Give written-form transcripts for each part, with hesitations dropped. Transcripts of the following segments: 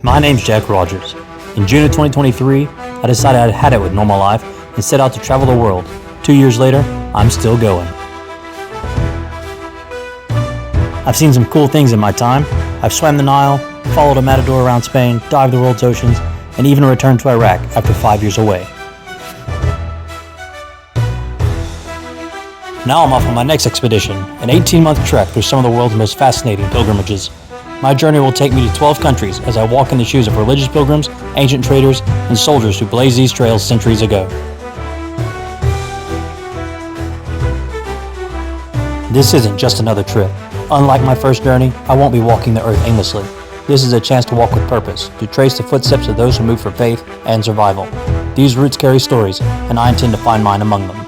My name's Jack Rogers. In June of 2023, I decided I'd had it with normal life and set out to travel the world. 2 years later, I'm still going. I've seen some cool things in my time. I've swam the Nile, followed a matador around Spain, dived the world's oceans, and even returned to Iraq after 5 years away. Now I'm off on my next expedition, an 18-month trek through some of the world's most fascinating pilgrimages. My journey will take me to 12 countries as I walk in the shoes of religious pilgrims, ancient traders, and soldiers who blazed these trails centuries ago. This isn't just another trip. Unlike my first journey, I won't be walking the earth aimlessly. This is a chance to walk with purpose, to trace the footsteps of those who move for faith and survival. These routes carry stories, and I intend to find mine among them.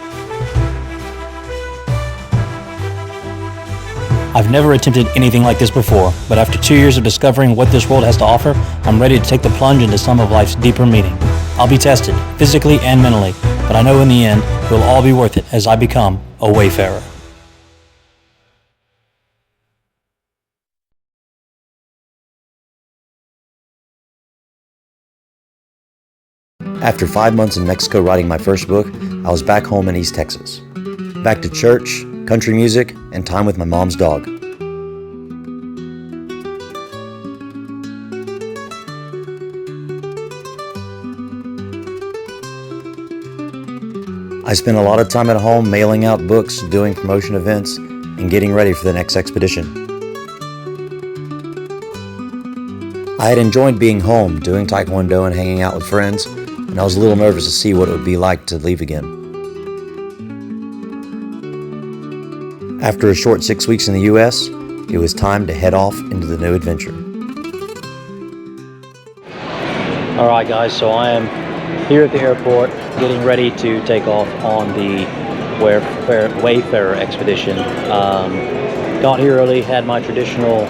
I've never attempted anything like this before, but after 2 years of discovering what this world has to offer, I'm ready to take the plunge into some of life's deeper meaning. I'll be tested, physically and mentally, but I know in the end, it will all be worth it as I become a wayfarer. After 5 months in Mexico writing my first book, I was back home in East Texas. Back to church, country music, and time with my mom's dog. I spent a lot of time at home mailing out books, doing promotion events, and getting ready for the next expedition. I had enjoyed being home, doing taekwondo and hanging out with friends, and I was a little nervous to see what it would be like to leave again. After a short 6 weeks in the U.S., it was time to head off into the new adventure. Alright guys, so I am here at the airport getting ready to take off on the Wayfarer Expedition. Got here early, had my traditional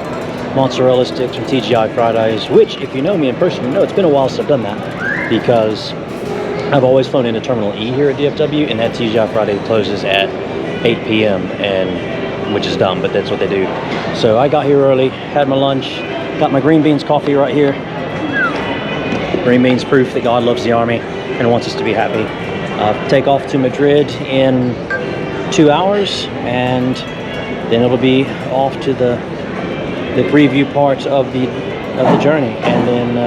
mozzarella sticks from TGI Fridays, which if you know me in person, you know it's been a while since I've done that because I've always flown into Terminal E here at DFW, and that TGI Friday closes at 8 p.m. and which is dumb, but that's what they do. So I got here early, had my lunch, got my green beans coffee right here. Green beans proof that God loves the Army and wants us to be happy. Take off to Madrid in 2 hours, and then it'll be off to the preview part of the journey. And then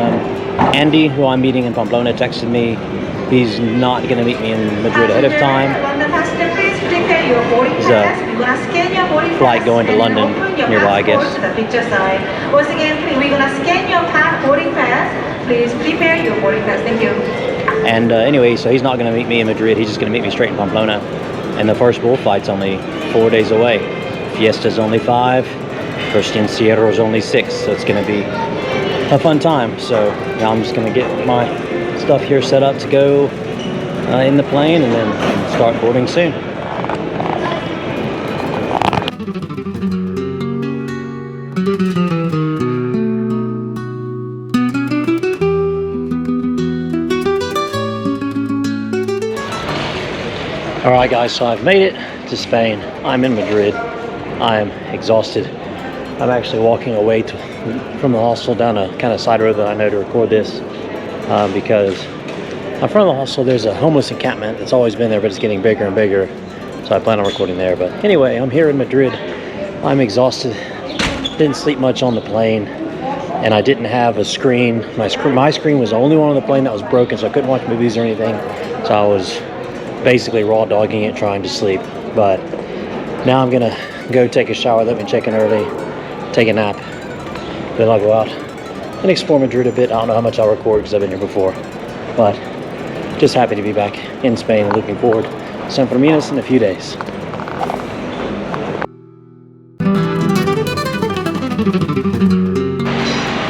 Andy, who I'm meeting in Pamplona, texted me. He's not going to meet me in Madrid ahead of time. There's a flight going to London nearby, I guess. Once again, we're going to scan your boarding pass. Please prepare your boarding pass. Thank you. And anyway, so he's not going to meet me in Madrid. He's just going to meet me straight in Pamplona. And the first bullfight's only 4 days away. Fiesta's only 5. First Encierro is only 6. So it's going to be a fun time. So now I'm just going to get my stuff here set up to go in the plane and then start boarding soon. Alright guys, so I've made it to Spain. I'm in Madrid. I'm exhausted. I'm actually walking away from the hostel down a kind of side road that I know to record this because in front of the hostel there's a homeless encampment that's always been there, but it's getting bigger and bigger, so I plan on recording there. But anyway, I'm here in Madrid. I'm exhausted. Didn't sleep much on the plane, and I didn't have a screen. My screen was the only one on the plane that was broken, so I couldn't watch movies or anything. So I was basically raw dogging it, trying to sleep. But now I'm gonna go take a shower. Let me check in early, take a nap, then I'll go out and explore Madrid a bit. I don't know how much I'll record because I've been here before, but just happy to be back in Spain and looking forward to San Fermín in a few days.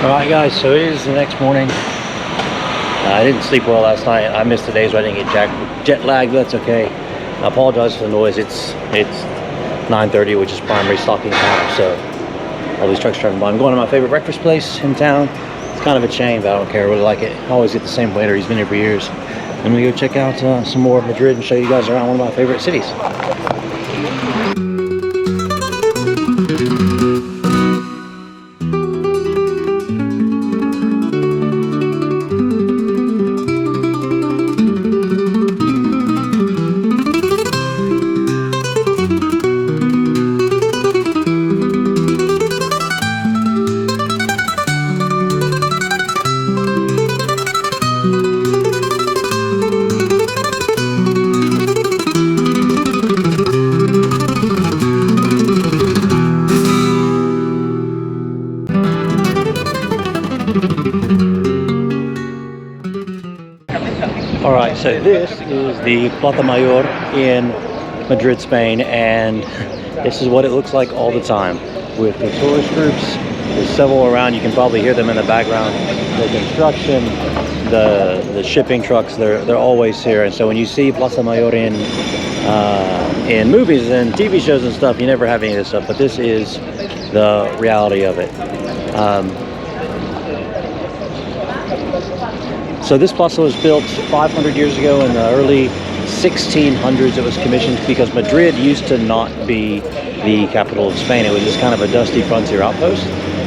Alright guys, so it is the next morning. I didn't sleep well last night. I missed the days where I didn't get jet lag, but that's okay. I apologize for the noise. It's 9:30, which is primary stocking time, so all these trucks driving by. I'm going to my favorite breakfast place in town. It's kind of a chain, but I don't care. I really like it. I always get the same waiter. He's been here for years. I'm gonna go check out some more of Madrid and show you guys around one of my favorite cities. All right, so this is the Plaza Mayor in Madrid, Spain, and this is what it looks like all the time with the tourist groups. There's several around. You can probably hear them in the background. The construction, the shipping trucks, they're always here. And so when you see Plaza Mayor in movies and TV shows and stuff, you never have any of this stuff, but this is the reality of it. So this plaza was built 500 years ago in the early 1600s. It was commissioned because Madrid used to not be the capital of Spain. It was just kind of a dusty frontier outpost.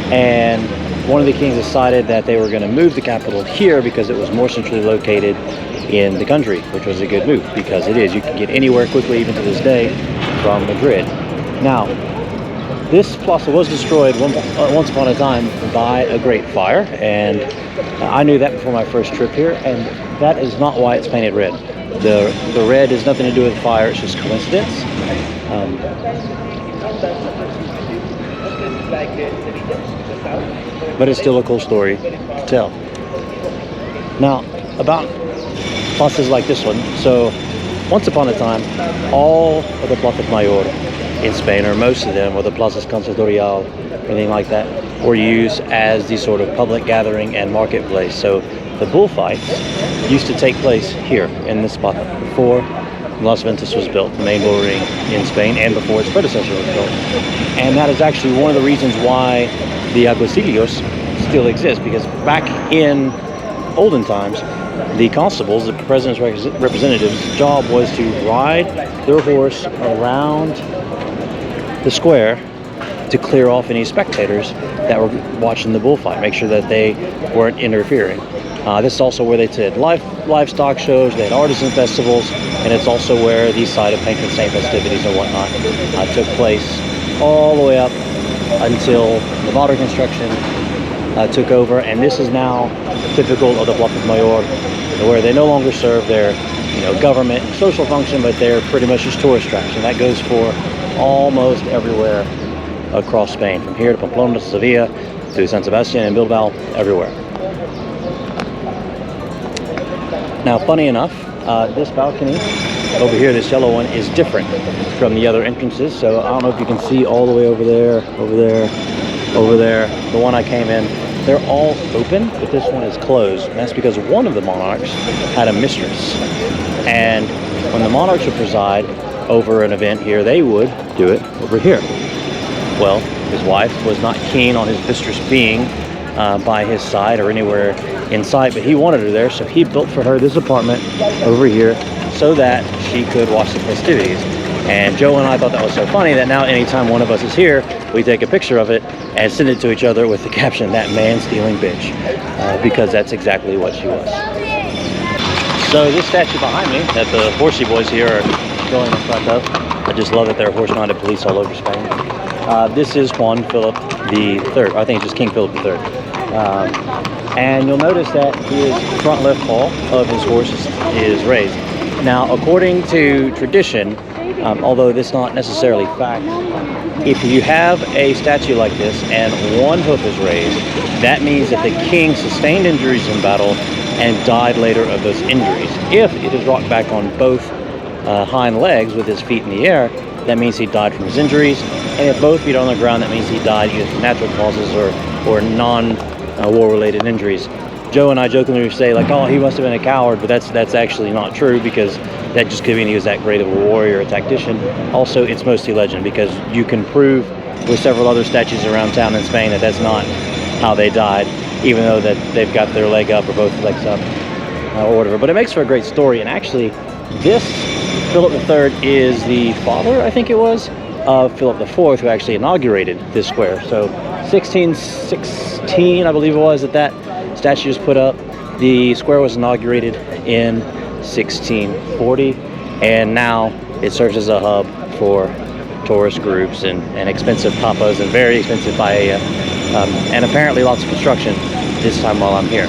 And one of the kings decided that they were going to move the capital here because it was more centrally located in the country, which was a good move because it is. You can get anywhere quickly, even to this day, from Madrid. Now, this plaza was destroyed once upon a time by a great fire, and I knew that before my first trip here, and that is not why it's painted red. The red has nothing to do with fire, it's just coincidence. But it's still a cool story to tell. Now, about plazas like this one. So, once upon a time, all of the Plaza Mayor in Spain, or most of them, or the Plazas Consistorial, anything like that, were used as the sort of public gathering and marketplace. So the bullfights used to take place here in this spot before Las Ventas was built, the main bull ring in Spain, and before its predecessor was built. And that is actually one of the reasons why the alguacilios still exist, because back in olden times, the constables, the president's representatives' job was to ride their horse around the square to clear off any spectators that were watching the bullfight, make sure that they weren't interfering. This is also where they did livestock shows, they had artisan festivals, and it's also where these side of patron saint festivities and whatnot took place all the way up until the modern construction took over. And this is now typical of the Plaza Mayor, where they no longer serve their government and social function, but they're pretty much just tourist attraction. That goes for almost everywhere across Spain, from here to Pamplona, to Sevilla, to San Sebastian and Bilbao, everywhere. Now, funny enough, this balcony over here, this yellow one, is different from the other entrances. So I don't know if you can see all the way over there, the one I came in. They're all open, but this one is closed. And that's because one of the monarchs had a mistress. And when the monarchs would preside over an event here, they would do it over here. Well, his wife was not keen on his mistress being by his side or anywhere in sight, but he wanted her there, so he built for her this apartment over here so that she could watch the festivities. And Joe and I thought that was so funny that now anytime one of us is here, we take a picture of it and send it to each other with the caption, "That man-stealing bitch," because that's exactly what she was. So this statue behind me that the horsey boys here are going in front of, I just love that there are horse-mounted police all over Spain. This is Juan Philip III. I think it's just King Philip III. And you'll notice that his front left paw of his horse is raised. Now, according to tradition, although this is not necessarily fact, if you have a statue like this and one hoof is raised, that means that the king sustained injuries in battle and died later of those injuries. If it is rocked back on both hind legs with his feet in the air, that means he died from his injuries. And if both feet are on the ground, that means he died either from natural causes or non-war-related injuries. Joe and I jokingly say, like, oh, he must have been a coward, but that's actually not true, because that just could mean he was that great of a warrior, a tactician. Also, it's mostly legend, because you can prove with several other statues around town in Spain that that's not how they died, even though that they've got their leg up or both legs up or whatever. But it makes for a great story. And actually, this Philip III is the father, I think it was, of Philip IV, who actually inaugurated this square. So 1616, I believe it was, that statue was put up. The square was inaugurated in 1640, and now it serves as a hub for tourist groups and expensive tapas and very expensive paella, and apparently lots of construction this time while I'm here.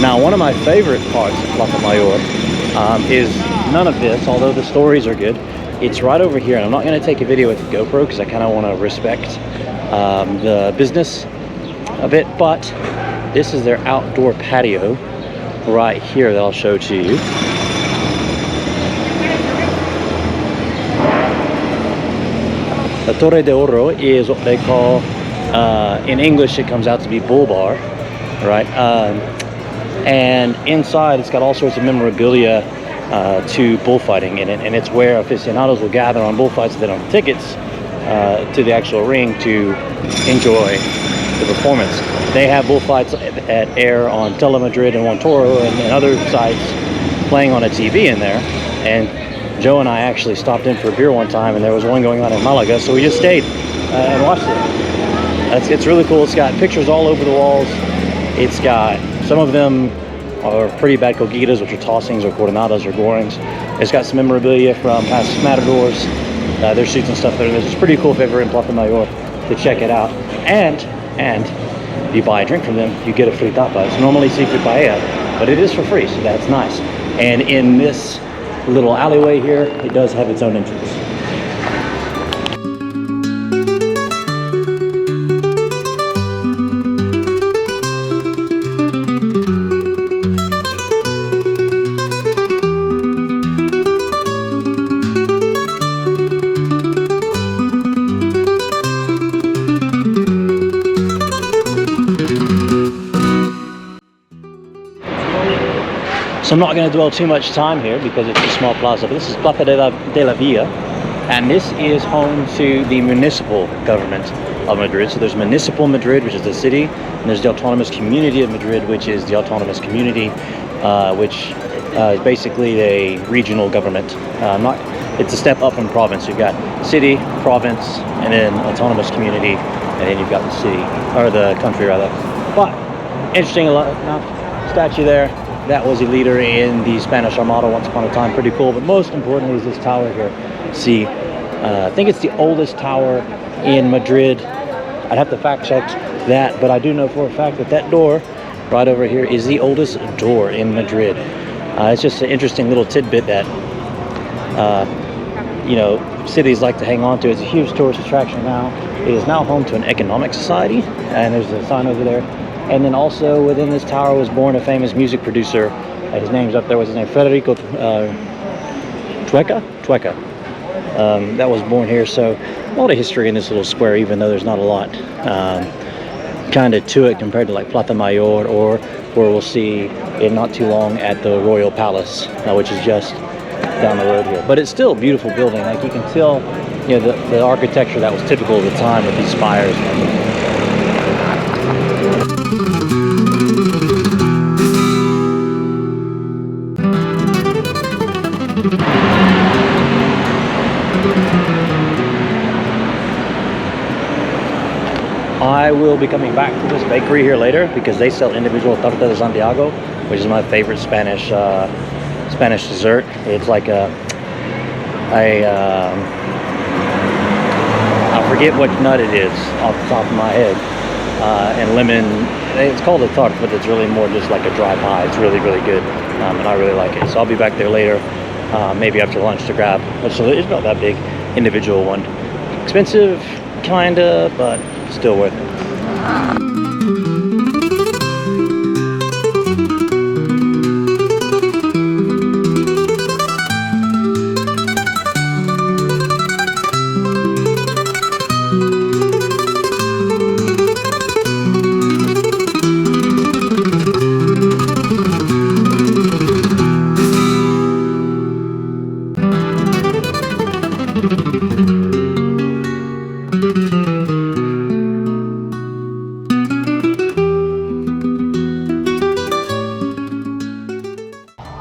Now, one of my favorite parts of Plaza Mayor is none of this, although the stories are good. It's right over here, and I'm not going to take a video with the GoPro because I kind of want to respect the business a bit, but this is their outdoor patio right here that I'll show to you. The Torre de Oro is what they call, in English it comes out to be bull bar, right? And inside it's got all sorts of memorabilia to bullfighting in it, and it's where aficionados will gather on bullfights that don't have tickets to the actual ring to enjoy the performance. They have bullfights at air on Telemadrid and Montoro and other sites playing on a TV in there. And Joe and I actually stopped in for a beer one time, and there was one going on in Malaga, so we just stayed and watched it. It's really cool. It's got pictures all over the walls. It's got, some of them are pretty bad cogitas, which are tossings or coordenadas or gorings. It's got some memorabilia from past matadors, their suits and stuff. It's pretty cool if ever in Plaza Mayor to check it out. And if you buy a drink from them, you get a free tapa. It's normally seafood paella, but it is for free, so that's nice. And in this little alleyway here, it does have its own entrance. So I'm not going to dwell too much time here because it's a small plaza, but this is Plaza de la Villa, and this is home to the municipal government of Madrid. So there's Municipal Madrid, which is the city, and there's the Autonomous Community of Madrid, which is the autonomous community, which is basically a regional government. It's a step up from province. You've got city, province, and then autonomous community, and then you've got the city, or the country rather. But interesting enough, statue there. That was a leader in the Spanish Armada once upon a time. Pretty cool. But most importantly is this tower here. See, I think it's the oldest tower in Madrid. I'd have to fact check that, but I do know for a fact that that door right over here is the oldest door in Madrid. It's just an interesting little tidbit that you know, cities like to hang on to. It's a huge tourist attraction now. It is now home to an economic society, and there's a sign over there. And then also within this tower was born a famous music producer. His name's up there. What's his name? Federico Tueca. That was born here. So a lot of history in this little square, even though there's not a lot kind of to it compared to like Plaza Mayor, or where we'll see in not too long at the Royal Palace, which is just down the road here. But it's still a beautiful building. Like you can tell, you know, the architecture that was typical of the time with these spires and everything. I will be coming back to this bakery here later because they sell individual torta de Santiago, which is my favorite Spanish dessert. It's like I forget what nut it is off the top of my head, and lemon. It's called a tart, but it's really more just like a dry pie. It's really, really good, and I really like it. So I'll be back there later, maybe after lunch to grab. So it's not that big, individual one. Expensive, kinda, but still worth it.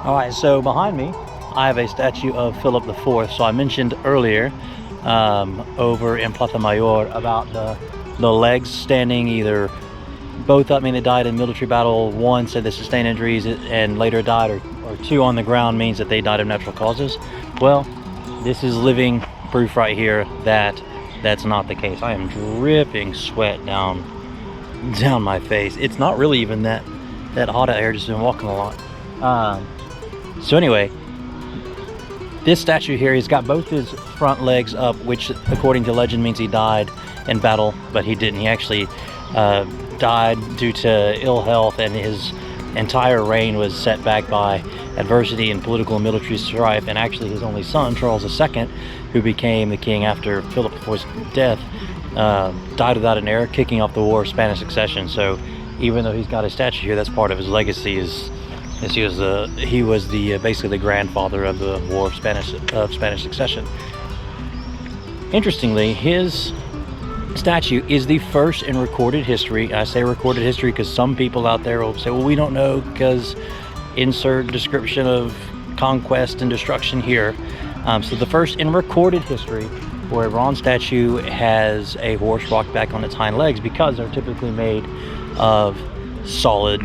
Alright, so behind me I have a statue of Philip IV. So I mentioned earlier over in Plaza Mayor about the legs standing either both up, mean they died in military battle. One said they sustained injuries and later died, or two on the ground means that they died of natural causes. Well, this is living proof right here that that's not the case. I am dripping sweat down my face. It's not really even that hot out here, just been walking a lot. So anyway, This statue here, he's got both his front legs up, which according to legend means he died in battle, but he didn't. He actually died due to ill health, and his entire reign was set back by adversity and political and military strife. And actually his only son, Charles II, who became the king after Philip IV's death, died without an heir, kicking off the War of Spanish Succession. So even though he's got a statue here, that's part of his legacy, is he was basically the grandfather of the War of Spanish Succession. Interestingly, his statue is the first in recorded history. I say recorded history because some people out there will say, well, we don't know because insert description of conquest and destruction here. So the first in recorded history where a bronze statue has a horse rocked back on its hind legs, because they're typically made of solid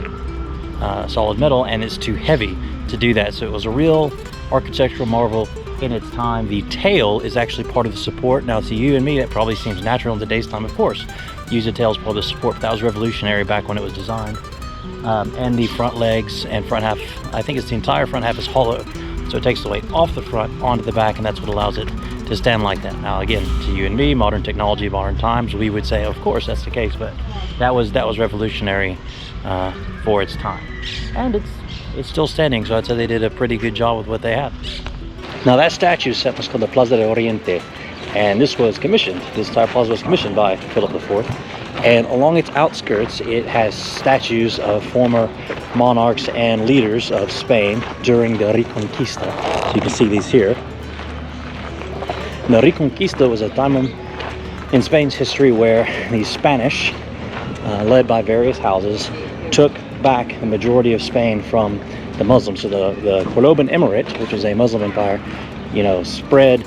metal, and it's too heavy to do that. So it was a real architectural marvel in its time. The tail is actually part of the support. Now to you and me, that probably seems natural in today's time, of course. Use the tail as part of the support, but that was revolutionary back when it was designed. And the front legs and front half, I think it's the entire front half, is hollow. So it takes the weight off the front onto the back, and that's what allows it to stand like that. Now again, to you and me, modern technology, modern times, we would say, of course, that's the case, but that was revolutionary for its time. And it's still standing, so I'd say they did a pretty good job with what they had. Now that statue is set what's called the Plaza de Oriente, and this entire plaza was commissioned by Philip IV. And along its outskirts, it has statues of former monarchs and leaders of Spain during the Reconquista. So you can see these here. The Reconquista was a time in Spain's history where the Spanish, led by various houses, took back the majority of Spain from the Muslims. So the Cordoban Emirate, which is a Muslim empire, spread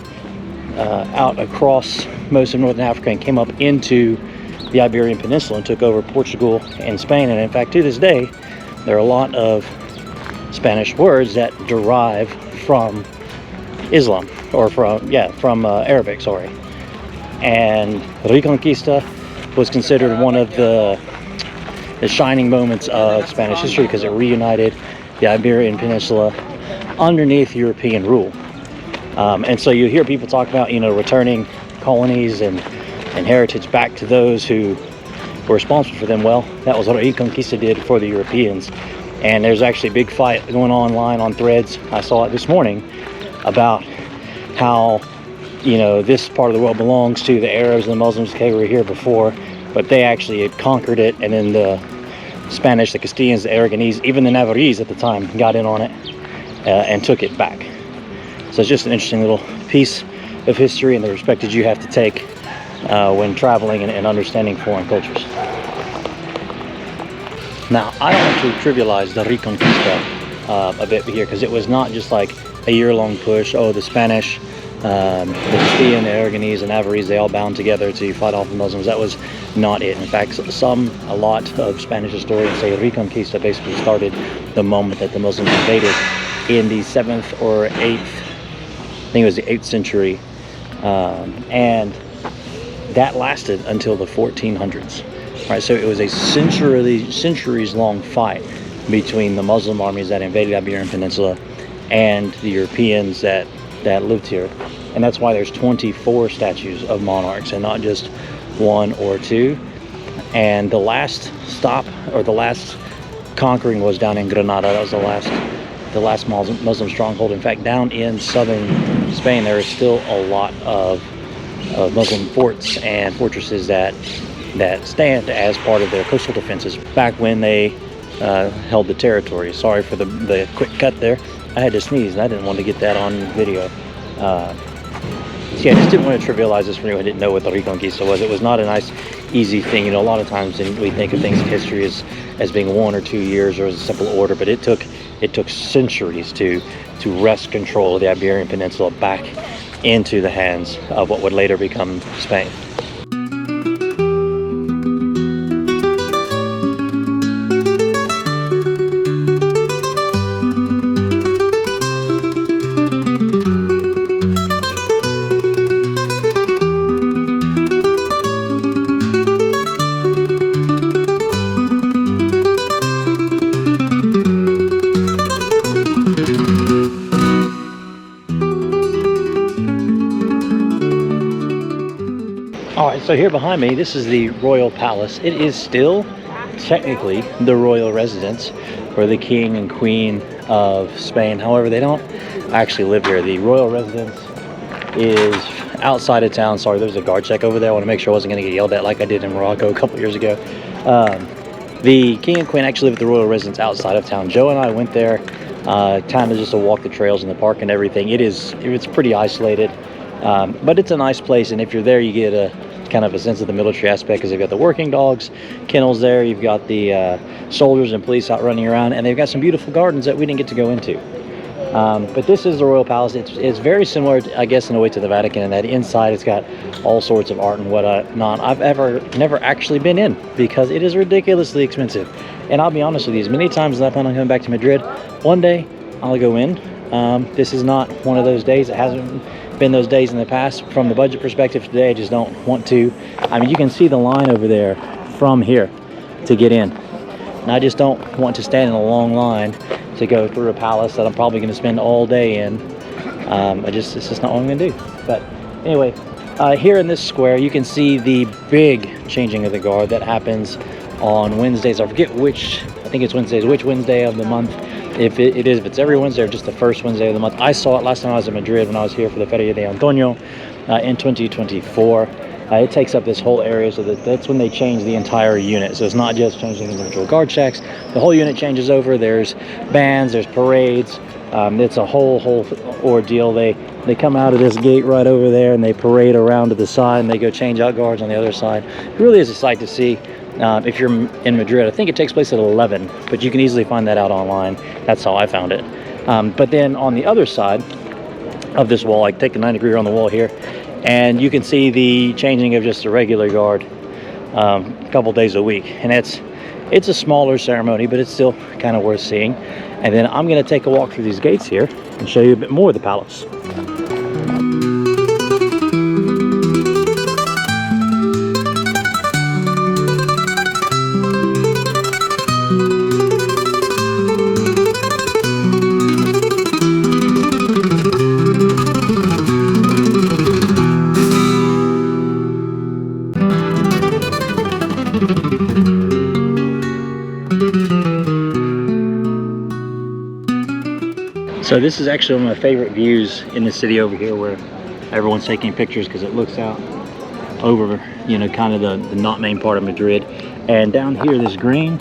out across most of northern Africa and came up into the Iberian Peninsula and took over Portugal and Spain. And in fact, to this day, there are a lot of Spanish words that derive from Islam, or from Arabic, sorry. And Reconquista was considered one of the shining moments of Spanish history because it reunited the Iberian Peninsula underneath European rule. And so you hear people talk about, returning colonies and heritage back to those who were responsible for them. Well, that was what Reconquista did for the Europeans. And there's actually a big fight going on online on threads. I saw it this morning about how, this part of the world belongs to the Arabs and the Muslims. Okay, we were here before, but they actually had conquered it, and then the Spanish, the Castilians, the Aragonese, even the Navarrese at the time got in on it and took it back. So it's just an interesting little piece of history and the respect that you have to take when traveling and understanding foreign cultures. Now, I don't want to trivialize the Reconquista a bit here, because it was not just like a year-long push. Oh, the Spanish, the Castilian, the Aragonese, and Navarrese, they all bound together to fight off the Muslims. That was not it. In fact, a lot of Spanish historians say Reconquista basically started the moment that the Muslims invaded in the 7th or 8th, I think it was the 8th century, and that lasted until the 1400s. Right, so it was a centuries-long fight between the Muslim armies that invaded the Iberian Peninsula and the Europeans that lived here. And that's why there's 24 statues of monarchs and not just one or two. And the last stop, or the last conquering, was down in Granada. That was the last Muslim stronghold. In fact, down in southern Spain, there is still a lot of Muslim forts and fortresses that stand as part of their coastal defenses back when they held the territory. Sorry for the quick cut there. I had to sneeze and I didn't want to get that on video. So yeah, I just didn't want to trivialize this for anyone who didn't know what the Reconquista was. It was not a nice, easy thing. A lot of times we think of things in history as being 1 or 2 years or as a simple order, but it took centuries to wrest control of the Iberian Peninsula back into the hands of what would later become Spain. So here behind me, this is the Royal Palace. It is still technically the royal residence for the King and Queen of Spain. However, they don't actually live here. The royal residence is outside of town. Sorry, there's a guard check over there. I want to make sure I wasn't going to get yelled at like I did in Morocco a couple years ago. The King and Queen actually live at the royal residence outside of town. Joe and I went there kind of just to walk the trails in the park and everything. It's pretty isolated, but it's a nice place. And if you're there, you get a kind of a sense of the military aspect, because they've got the working dogs kennels there. You've got the soldiers and police out running around, and they've got some beautiful gardens that we didn't get to go into. But this is the Royal Palace. It's very similar, I guess, in a way to the Vatican, in that inside it's got all sorts of art and whatnot. I've never actually been in, because it is ridiculously expensive. And I'll be honest with you, as many times as I plan on coming back to Madrid, one day I'll go in. This is not one of those days. It hasn't been those days in the past. From the budget perspective today, I just don't want to. I mean, you can see the line over there from here to get in. And I just don't want to stand in a long line to go through a palace that I'm probably going to spend all day in. It's just not what I'm going to do. But anyway, here in this square, you can see the big changing of the guard that happens on Wednesdays. I forget which, I think it's Wednesdays, which Wednesday of the month. If it's every Wednesday or just the first Wednesday of the month. I saw it last time I was in Madrid when I was here for the Feria de Antonio in 2024. It takes up this whole area, so that's when they change the entire unit. So it's not just changing individual guard checks. The whole unit changes over. There's bands, there's parades. It's a whole ordeal. They come out of this gate right over there, and they parade around to the side, and they go change out guards on the other side. It really is a sight to see. If you're in Madrid, I think it takes place at 11, but you can easily find that out online. That's how I found it. But then on the other side of this wall, I take the 90-degree on the wall here, and you can see the changing of just a regular guard a couple days a week. And it's a smaller ceremony, but it's still kind of worth seeing. And then I'm going to take a walk through these gates here and show you a bit more of the palace. So this is actually one of my favorite views in the city over here, where everyone's taking pictures, because it looks out over, kind of the not main part of Madrid. And down here, this green,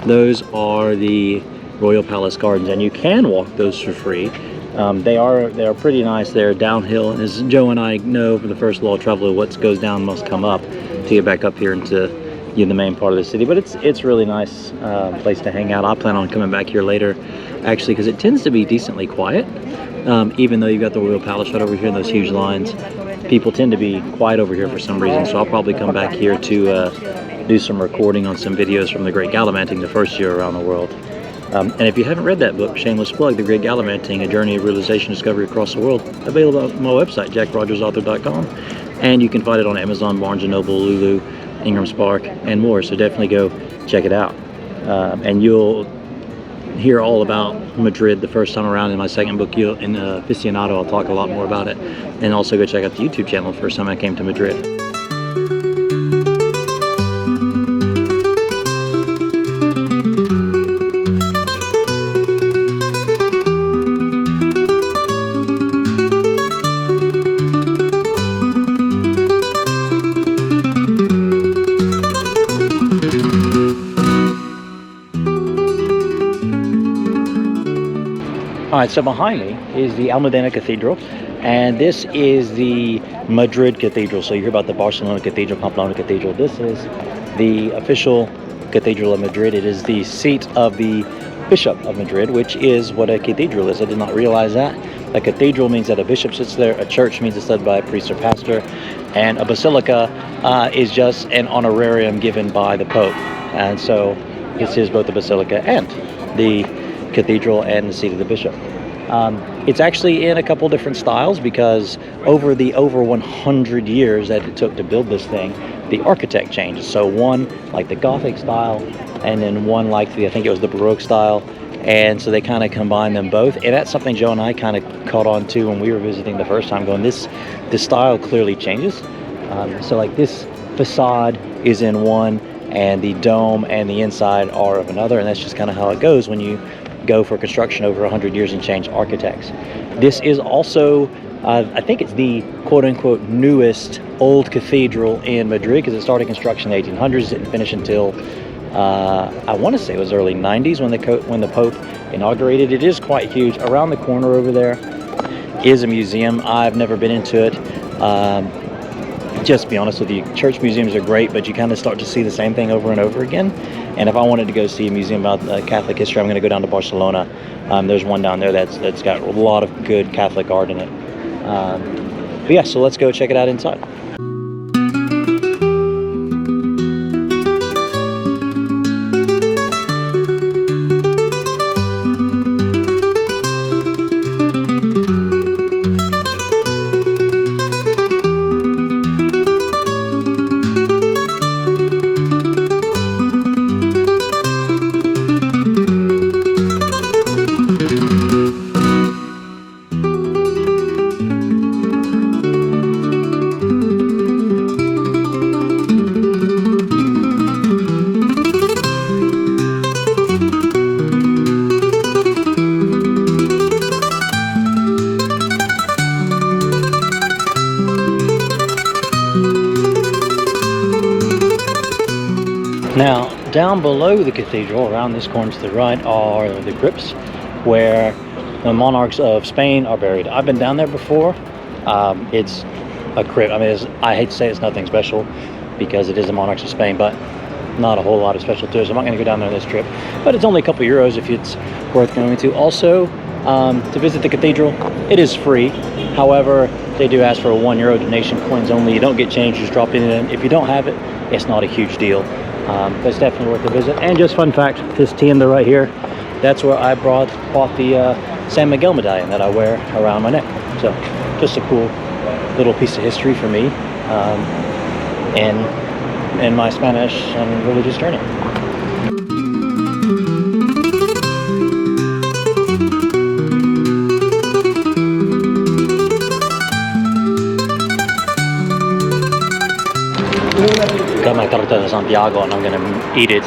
those are the Royal Palace Gardens, and you can walk those for free. They are pretty nice. They're downhill, and as Joe and I know from the first law of travel, what goes down must come up to get back up here into the main part of the city. But it's really nice place to hang out. I plan on coming back here later, actually, because it tends to be decently quiet. Even though you've got the Royal Palace right over here and those huge lines, people tend to be quiet over here for some reason. So I'll probably come back here to do some recording on some videos from the Great Gallivanting, the first year around the world. And if you haven't read that book, shameless plug, The Great Gallivanting, A Journey of Realization Discovery Across the World, available on my website, jackrogersauthor.com. And you can find it on Amazon, Barnes & Noble, Lulu, Ingram Spark, and more. So definitely go check it out. And you'll hear all about Madrid the first time around. In my second book, in Aficionado, I'll talk a lot more about it. And also go check out the YouTube channel the first time I came to Madrid. Alright, so behind me is the Almudena Cathedral, and this is the Madrid Cathedral. So you hear about the Barcelona Cathedral, Pamplona Cathedral. This is the official Cathedral of Madrid. It is the seat of the Bishop of Madrid, which is what a cathedral is. I did not realize that. A cathedral means that a bishop sits there, a church means it's led by a priest or pastor, and a basilica is just an honorarium given by the Pope. And so this is both the basilica and the cathedral and the seat of the bishop. It's actually in a couple different styles, because over 100 years that it took to build this thing, the architect changed. So one like the Gothic style, and then one like I think it was the Baroque style, and so they kind of combined them both. And that's something Joe and I kind of caught on to when we were visiting the first time, going, this style clearly changes. So like this facade is in one, and the dome and the inside are of another, and that's just kind of how it goes when you go for construction over 100 years and change architects. This is also, I think it's the quote-unquote newest old cathedral in Madrid, because it started construction in the 1800s, didn't finish until I want to say it was early 90s when the Pope inaugurated. It is quite huge. Around the corner over there is a museum. I've never been into it. Just to be honest with you, church museums are great, but you kind of start to see the same thing over and over again. And if I wanted to go see a museum about Catholic history, I'm going to go down to Barcelona. There's one down there that's got a lot of good Catholic art in it. But yeah, so let's go check it out inside. Now, down below the cathedral, around this corner to the right, are the crypts where the monarchs of Spain are buried. I've been down there before. It's a crypt. I mean, I hate to say it's nothing special because it is the monarchs of Spain, but not a whole lot of special to it. So I'm not going to go down there on this trip. But it's only a couple euros if it's worth going to. Also, to visit the cathedral, it is free. However, they do ask for a €1 donation, coins only. You don't get change, just drop it in. If you don't have it, it's not a huge deal. But it's definitely worth a visit. And just fun fact, this tienda right here, that's where I bought the San Miguel medallion that I wear around my neck. So just a cool little piece of history for me in my Spanish and religious journey. Got my torta de Santiago, and I'm going to eat it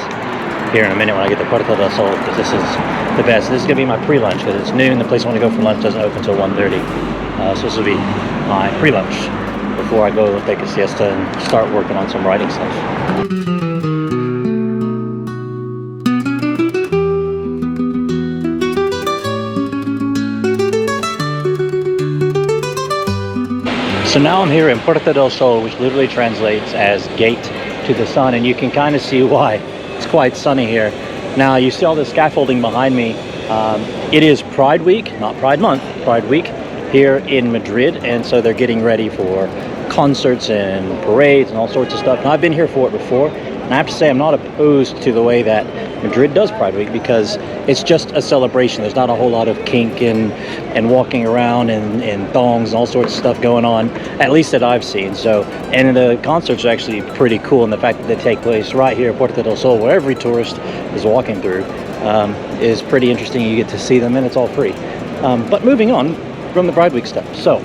here in a minute when I get the Puerta del Sol, because this is the best. This is going to be my pre-lunch because it's noon. The place I want to go for lunch doesn't open until 1:30. So this will be my pre-lunch before I go take a siesta and start working on some writing stuff. So now I'm here in Puerta del Sol, which literally translates as gate to the sun, and you can kind of see why. It's quite sunny here. Now you see all the scaffolding behind me. It is Pride Week, not Pride Month, Pride Week here in Madrid, and so they're getting ready for concerts and parades and all sorts of stuff. Now I've been here for it before, and I have to say I'm not opposed to the way that Madrid does Pride Week, because it's just a celebration. There's not a whole lot of kink and walking around and thongs and all sorts of stuff going on, at least that I've seen. So, and the concerts are actually pretty cool, and the fact that they take place right here at Puerta del Sol, where every tourist is walking through, is pretty interesting. You get to see them, and it's all free. But moving on from the Pride Week stuff. So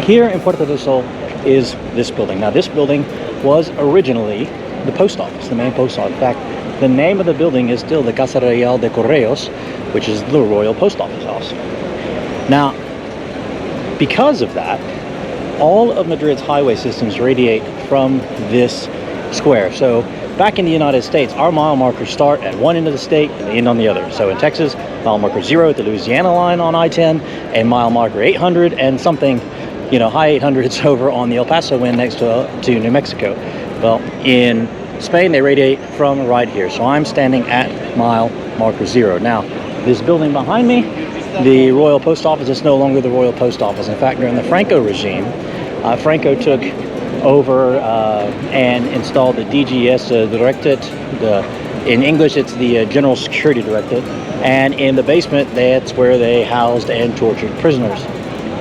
here in Puerta del Sol is this building. Now this building was originally the post office, the main post office. In fact, the name of the building is still the Casa Real de Correos, which is the royal post office house. Now, because of that, all of Madrid's highway systems radiate from this square. So back in the United States, our mile markers start at one end of the state and they end on the other. So in Texas, mile marker 0 at the Louisiana line on I-10, and mile marker 800 and something, high 800s over on the El Paso end next to New Mexico. Well, in Spain, they radiate from right here. So I'm standing at mile marker 0. Now, this building behind me, the Royal Post Office, is no longer the Royal Post Office. In fact, during the Franco regime, Franco took over and installed the DGS Directorate. In English, it's the General Security Directorate. And in the basement, that's where they housed and tortured prisoners.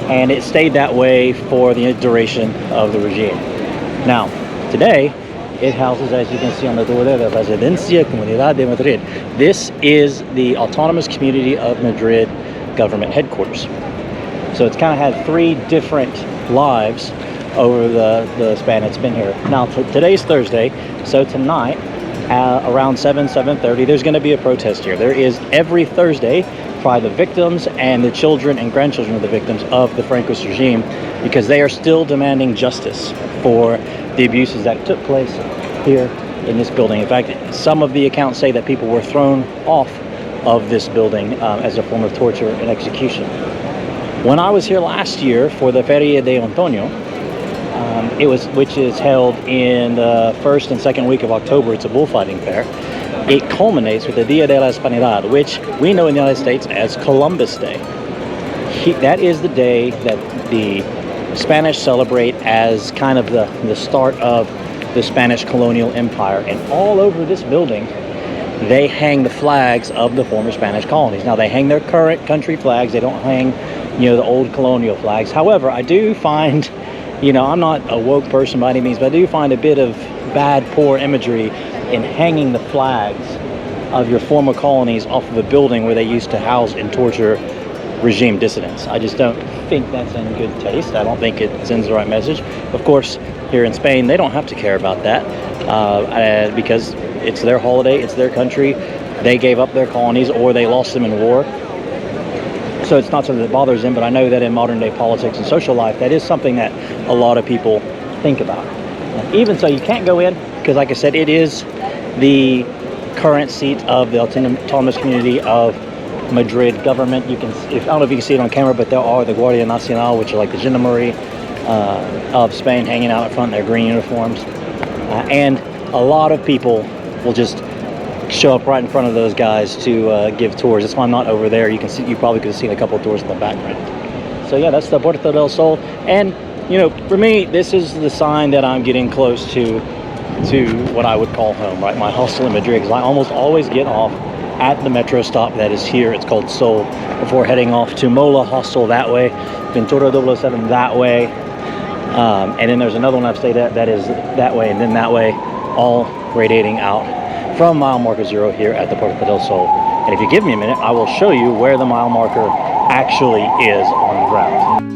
And it stayed that way for the duration of the regime. Now, today, it houses, as you can see on the door there, the Residencia Comunidad de Madrid. This is the Autonomous Community of Madrid government headquarters. So it's kind of had three different lives over the span it's been here. Now, today's Thursday, so tonight, around 7:30, there's going to be a protest here. There is every Thursday by the victims and the children and grandchildren of the victims of the Francoist regime, because they are still demanding justice for the abuses that took place here in this building. In fact, some of the accounts say that people were thrown off of this building as a form of torture and execution. When I was here last year for the Feria de Antonio, which is held in the first and second week of October, it's a bullfighting fair. It culminates with the Dia de la Hispanidad, which we know in the United States as Columbus Day. That is the day that the Spanish celebrate as kind of the start of the Spanish colonial empire. And all over this building, they hang the flags of the former Spanish colonies. Now, they hang their current country flags. They don't hang, the old colonial flags. However, I do find, I'm not a woke person by any means, but I do find a bit of bad, poor imagery in hanging the flags of your former colonies off of a building where they used to house and torture regime dissidents. I just don't think that's in good taste. I don't think it sends the right message. Of course, here in Spain, they don't have to care about that because it's their holiday, it's their country. They gave up their colonies or they lost them in war. So it's not something that bothers them, but I know that in modern day politics and social life, that is something that a lot of people think about. And even so, you can't go in because, like I said, it is the current seat of the autonomous community of Madrid government. I don't know if you can see it on camera, but there are the Guardia Nacional, which are like the gendarmerie of Spain, hanging out in front in their green uniforms. And a lot of people will just show up right in front of those guys to give tours. That's why I'm not over there. You probably could have seen a couple of tours in the background. So yeah, that's the Puerta del Sol. And for me, this is the sign that I'm getting close to what I would call home, right? My hostel in Madrid, because I almost always get off at the metro stop that is here. It's called Sol, before heading off to Mola Hostel that way, Ventura 007 that way, and then there's another one I've stayed at that is that way, and then that way, all radiating out from mile marker 0 here at the Puerta del Sol. And if you give me a minute, I will show you where the mile marker actually is on the ground.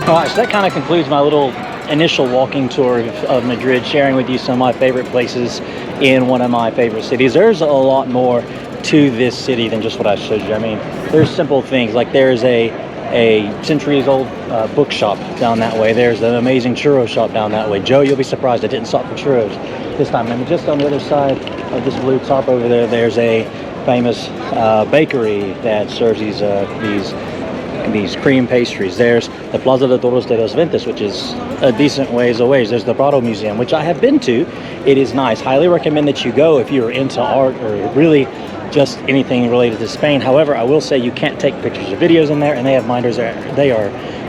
Alright, so that kind of concludes my little initial walking tour of Madrid, sharing with you some of my favorite places in one of my favorite cities. There's a lot more to this city than just what I showed you. I mean, there's simple things like there's a centuries-old bookshop down that way. There's an amazing churro shop down that way. Joe, you'll be surprised I didn't stop for churros this time. And just on the other side of this blue top over there, there's a famous bakery that serves these cream pastries. There's the Plaza de Toros de los Ventas, which is a decent ways away. There's the Prado Museum, which I have been to. It is nice. Highly recommend that you go if you're into art or really just anything related to Spain. However, I will say you can't take pictures or videos in there, and they have minders there. They are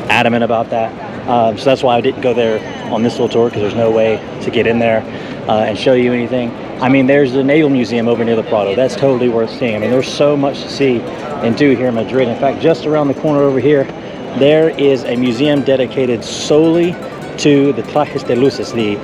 adamant about that. So that's why I didn't go there on this little tour, because there's no way to get in there and show you anything. I mean, there's the Naval Museum over near the Prado. That's totally worth seeing. I mean, there's so much to see and do here in Madrid. In fact, just around the corner over here, there is a museum dedicated solely to the trajes de luces, the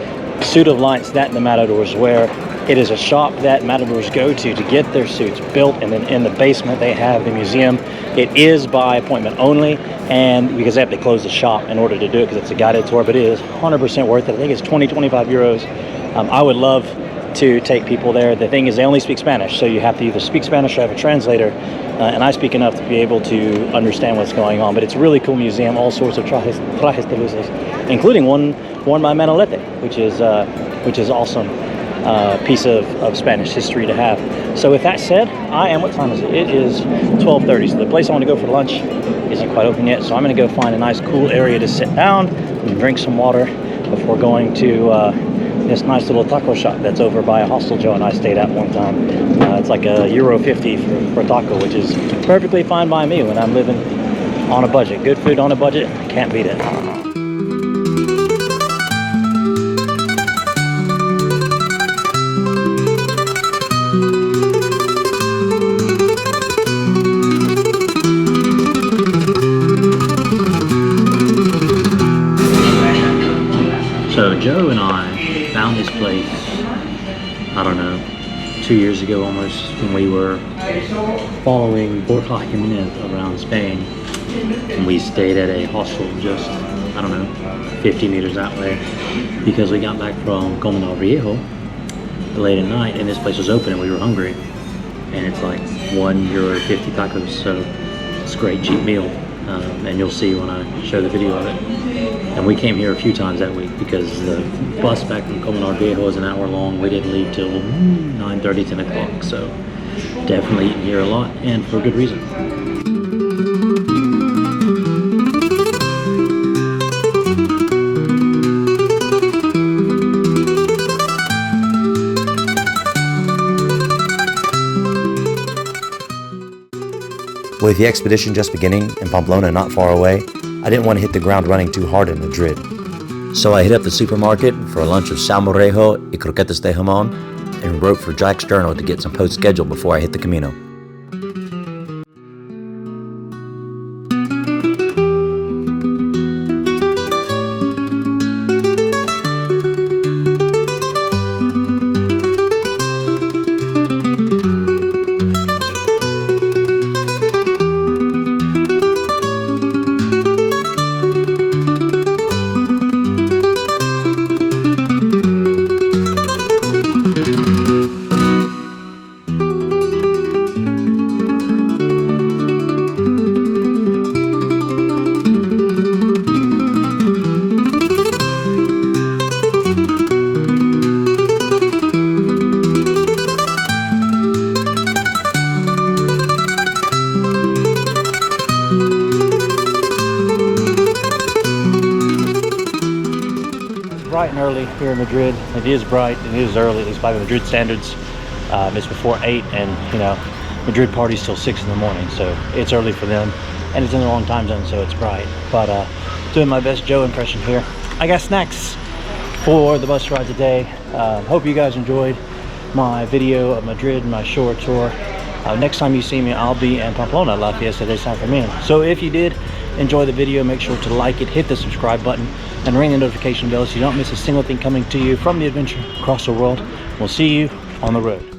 suit of lights that the matadors wear. It is a shop that matadors go to get their suits built, and then in the basement they have the museum. It is by appointment only, and because they have to close the shop in order to do it, because it's a guided tour, but it is 100% worth it. I think it's 25 euros. I would love to take people there. The thing is, they only speak Spanish, so you have to either speak Spanish or have a translator, and I speak enough to be able to understand what's going on. But it's a really cool museum, all sorts of trajes de luces, including one worn by Manolete, which is awesome piece of Spanish history to have. So with that said, what time is it? It is 12:30, so the place I want to go for lunch isn't quite open yet, so I'm going to go find a nice cool area to sit down and drink some water before going to this nice little taco shop that's over by a hostel Joe and I stayed at one time. It's like €1.50 for a taco, which is perfectly fine by me when I'm living on a budget. Good food on a budget, can't beat it. this place, I don't know, 2 years ago almost, when we were following Borja Jimenez around Spain. And we stayed at a hostel just, I don't know, 50 meters that way, because we got back from Comunal Viejo late at night, and this place was open and we were hungry. And it's like €1.50 tacos, so it's a great cheap meal. And you'll see when I show the video of it. And we came here a few times that week because the bus back from Comunal Viejo is an hour long. We didn't leave till 9:30, 10 o'clock. So definitely eating here a lot, and for a good reason. With the expedition just beginning and Pamplona not far away, I didn't want to hit the ground running too hard in Madrid. So I hit up the supermarket for a lunch of salmorejo y croquetas de jamón and wrote for Jack's journal to get some post schedule before I hit the Camino. Bright and early here in Madrid. It is bright, it is early, at least by Madrid standards. It's before 8, and you know, Madrid parties till 6 in the morning, so it's early for them, and it's in the wrong time zone, so it's bright. But doing my best Joe impression here. I got snacks for the bus ride today. Hope you guys enjoyed my video of Madrid, my shore tour. Next time you see me, I'll be in Pamplona, La Fiesta de San Fermín. So if you did enjoy the video, make sure to like it, hit the subscribe button, and ring the notification bell so you don't miss a single thing coming to you from the adventure across the world. We'll see you on the road.